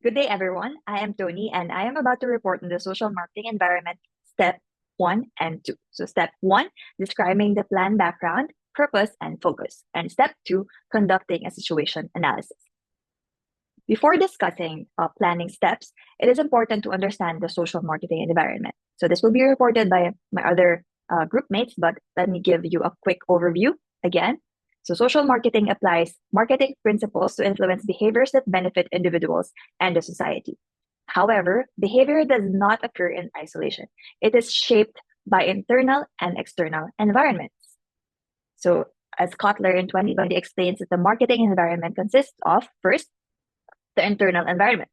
Good day, everyone. I am Tony, and I am about to report on the social marketing environment step 1 and 2. So, step 1, describing the plan background, purpose, and focus. And step 2, conducting a situation analysis. Before discussing planning steps, it is important to understand the social marketing environment. So, this will be reported by my other group mates, but let me give you a quick overview again. So social marketing applies marketing principles to influence behaviors that benefit individuals and the society. However, behavior does not occur in isolation. It is shaped by internal and external environments. So as Kotler in 2020 explains that the marketing environment consists of, first, the internal environment,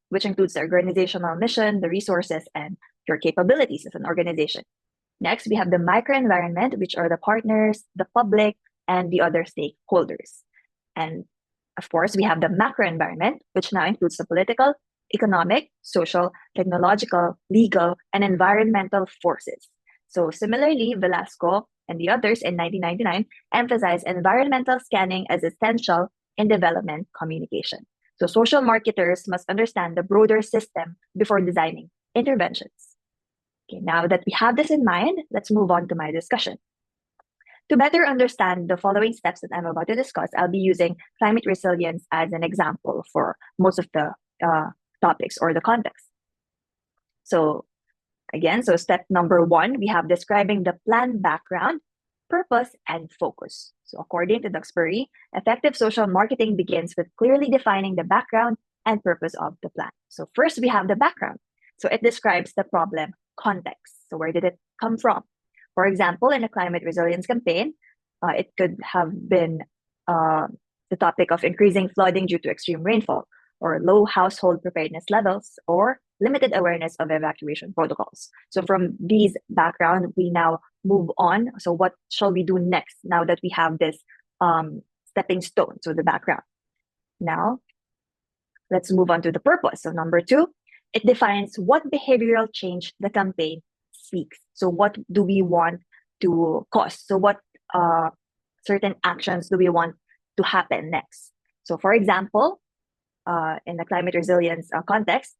which includes the organizational mission, the resources, and your capabilities as an organization. Next, we have the microenvironment, which are the partners, the public, and the other stakeholders. And of course, we have the macro environment, which now includes the political, economic, social, technological, legal, and environmental forces. So similarly, Velasco and the others in 1999 emphasized environmental scanning as essential in development communication. So social marketers must understand the broader system before designing interventions. Okay, now that we have this in mind, let's move on to my discussion. To better understand the following steps that I'm about to discuss, I'll be using climate resilience as an example for most of the topics or the context. So again, so step number 1, we have describing the plan background, purpose, and focus. So according to Duxbury, effective social marketing begins with clearly defining the background and purpose of the plan. So first, we have the background. So it describes the problem context. So where did it come from? For example, in a climate resilience campaign, it could have been the topic of increasing flooding due to extreme rainfall, or low household preparedness levels, or limited awareness of evacuation protocols. So from these background, we now move on. So what shall we do next now that we have this stepping stone, so the background? Now, let's move on to the purpose. So number 2, it defines what behavioral change the campaign seeks. So what do we want to cause? So what certain actions do we want to happen next? So for example, in the climate resilience context,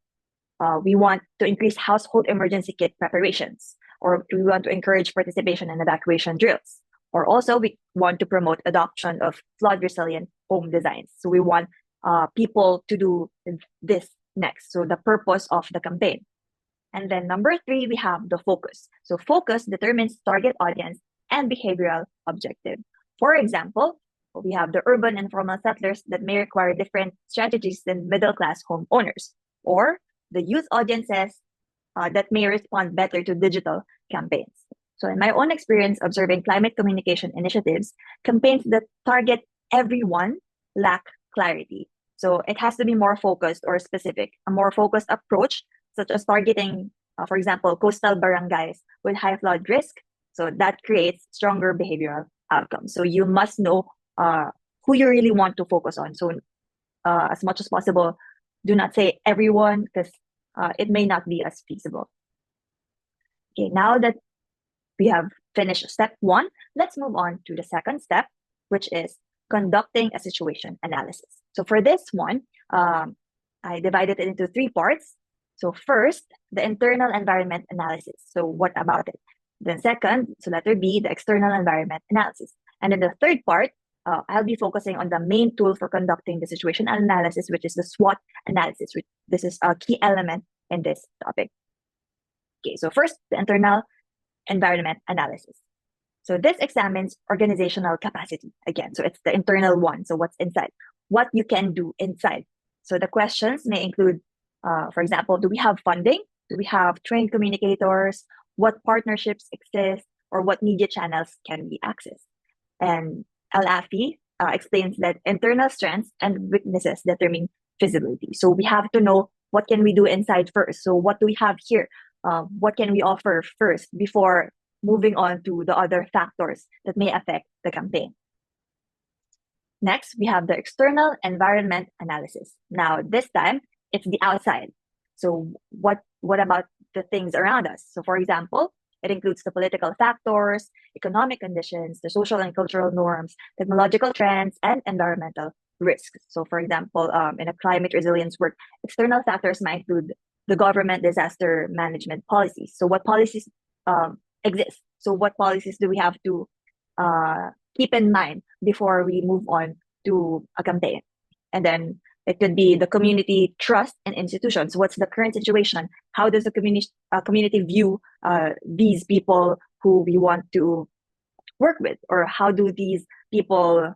we want to increase household emergency kit preparations, or we want to encourage participation in evacuation drills. Or also we want to promote adoption of flood resilient home designs. So we want people to do this next. So the purpose of the campaign. And then number 3, we have the focus. So focus determines target audience and behavioral objective. For example, we have the urban and formal settlers that may require different strategies than middle-class homeowners, or the youth audiences that may respond better to digital campaigns. So in my own experience observing climate communication initiatives, campaigns that target everyone lack clarity. So it has to be more focused or specific, a more focused approach, such as targeting, for example, coastal barangays with high flood risk. So that creates stronger behavioral outcomes. So you must know who you really want to focus on. So as much as possible, do not say everyone, because it may not be as feasible. Okay, now that we have finished step 1, let's move on to the second step, which is conducting a situation analysis. So for this one, I divided it into 3 parts. So first, the internal environment analysis. So what about it? Then second, so letter B, the external environment analysis. And then the third part, I'll be focusing on the main tool for conducting the situation analysis, which is the SWOT analysis. Which this is a key element in this topic. Okay, so first, the internal environment analysis. So this examines organizational capacity again. So it's the internal one. So what's inside? What you can do inside. So the questions may include, for example, do we have funding? Do we have trained communicators? What partnerships exist? Or what media channels can we access? And Al-Afi explains that internal strengths and weaknesses determine feasibility. So we have to know what can we do inside first. So what do we have here? What can we offer first before moving on to the other factors that may affect the campaign? Next, we have the external environment analysis. Now, this time, it's the outside. So what about the things around us? So for example, it includes the political factors, economic conditions, the social and cultural norms, technological trends, and environmental risks. So for example, in a climate resilience work, external factors might include the government disaster management policies. So what policies exist? So what policies do we have to keep in mind before we move on to a campaign? And then it could be the community trust in institutions. What's the current situation? How does the community view these people who we want to work with? Or how do these people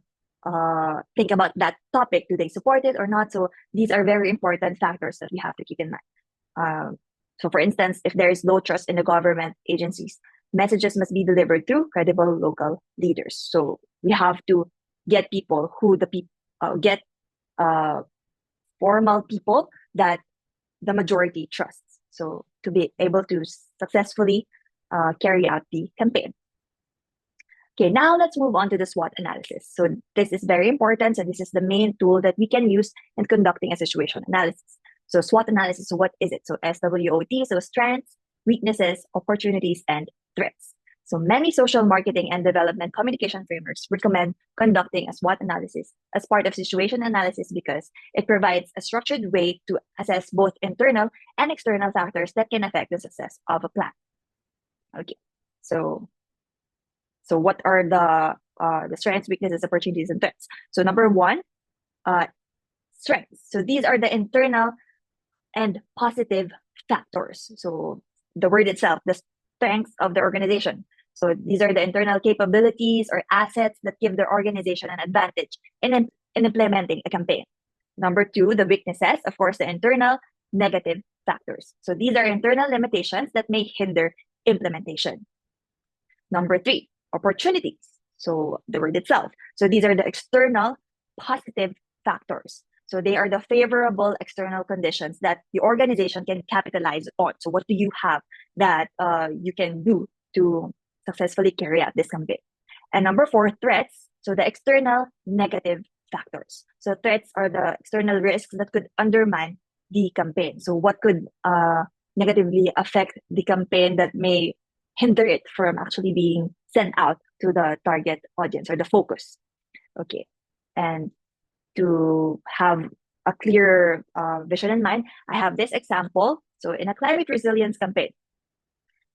think about that topic? Do they support it or not? So these are very important factors that we have to keep in mind. So for instance, if there is low trust in the government agencies, messages must be delivered through credible local leaders. So we have to get people who get formal people that the majority trusts. So to be able to successfully carry out the campaign. Okay, now let's move on to the SWOT analysis. So this is very important. So this is the main tool that we can use in conducting a situation analysis. So SWOT analysis, what is it? So SWOT, so strengths, weaknesses, opportunities, and threats. So many social marketing and development communication frameworks recommend conducting a SWOT analysis as part of situation analysis because it provides a structured way to assess both internal and external factors that can affect the success of a plan. Okay, so what are the strengths, weaknesses, opportunities, and threats? So number one, strengths. So these are the internal and positive factors. So the word itself, the strengths of the organization. So these are the internal capabilities or assets that give the organization an advantage in implementing a campaign. Number two, the weaknesses, of course, the internal negative factors. So these are internal limitations that may hinder implementation. Number three, opportunities. So the word itself. So these are the external positive factors. So they are the favorable external conditions that the organization can capitalize on. So what do you have that you can do to successfully carry out this campaign? And number four, threats. So the external negative factors. So threats are the external risks that could undermine the campaign. So what could negatively affect the campaign that may hinder it from actually being sent out to the target audience or the focus. Okay. And to have a clear vision in mind, I have this example. So in a climate resilience campaign,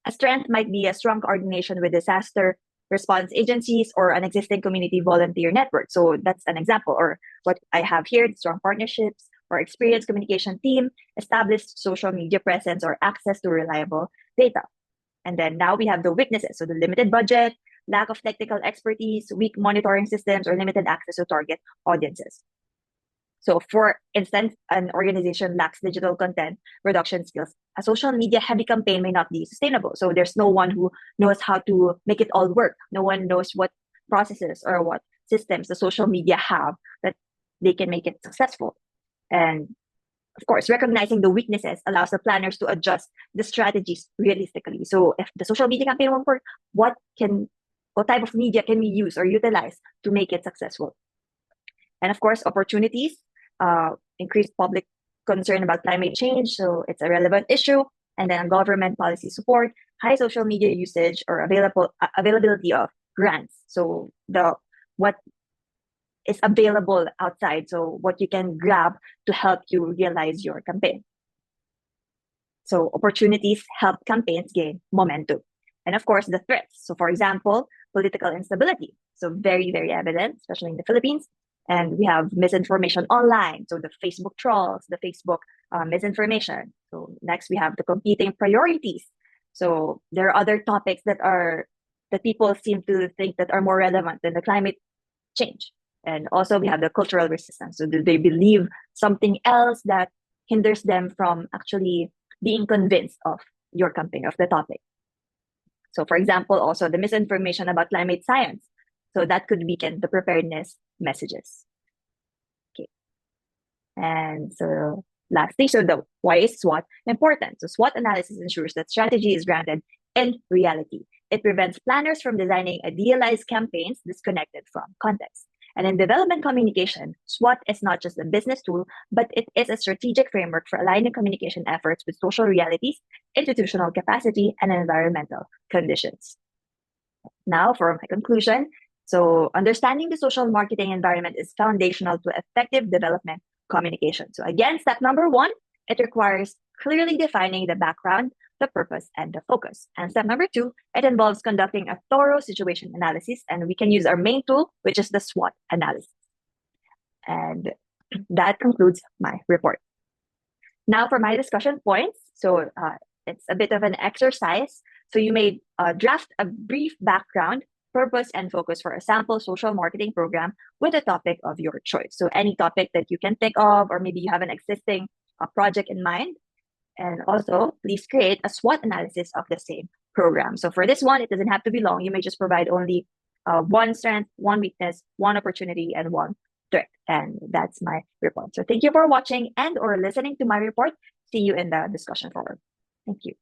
a strength might be a strong coordination with disaster response agencies or an existing community volunteer network. So that's an example. Or what I have here, strong partnerships or experienced communication team, established social media presence or access to reliable data. And then now we have the weaknesses. So the limited budget, lack of technical expertise, weak monitoring systems, or limited access to target audiences. So for instance, an organization lacks digital content production skills. A social media heavy campaign may not be sustainable. So there's no one who knows how to make it all work. No one knows what processes or what systems the social media have that they can make it successful. And of course, recognizing the weaknesses allows the planners to adjust the strategies realistically. So if the social media campaign won't work, what type of media can we use or utilize to make it successful? And of course, opportunities, increased public concern about climate change. So it's a relevant issue. And then government policy support, high social media usage, or availability of grants. So what is available outside. So what you can grab to help you realize your campaign. So opportunities help campaigns gain momentum. And of course, the threats. So for example, political instability. So very, very evident, especially in the Philippines. And we have misinformation online. So the Facebook trolls, the Facebook misinformation. So next we have the competing priorities. So there are other topics that people seem to think that are more relevant than the climate change. And also we have the cultural resistance. So do they believe something else that hinders them from actually being convinced of your campaign, of the topic? So for example, also the misinformation about climate science. So that could weaken the preparedness messages. Okay. And so lastly, why is SWOT important? So SWOT analysis ensures that strategy is grounded in reality. It prevents planners from designing idealized campaigns disconnected from context. And in development communication, SWOT is not just a business tool, but it is a strategic framework for aligning communication efforts with social realities, institutional capacity, and environmental conditions. Now, for my conclusion, So understanding the social marketing environment is foundational to effective development communication. So again, step number one, it requires clearly defining the background, the purpose, and the focus. And step number two, it involves conducting a thorough situation analysis, and we can use our main tool, which is the SWOT analysis. And that concludes my report. Now for my discussion points. So it's a bit of an exercise. So you may draft a brief background, purpose, and focus for a sample social marketing program with a topic of your choice. So any topic that you can think of, or maybe you have an existing project in mind. And also, please create a SWOT analysis of the same program. So for this one, it doesn't have to be long. You may just provide only one strength, one weakness, one opportunity, and one threat. And that's my report. So thank you for watching and or listening to my report. See you in the discussion forum. Thank you.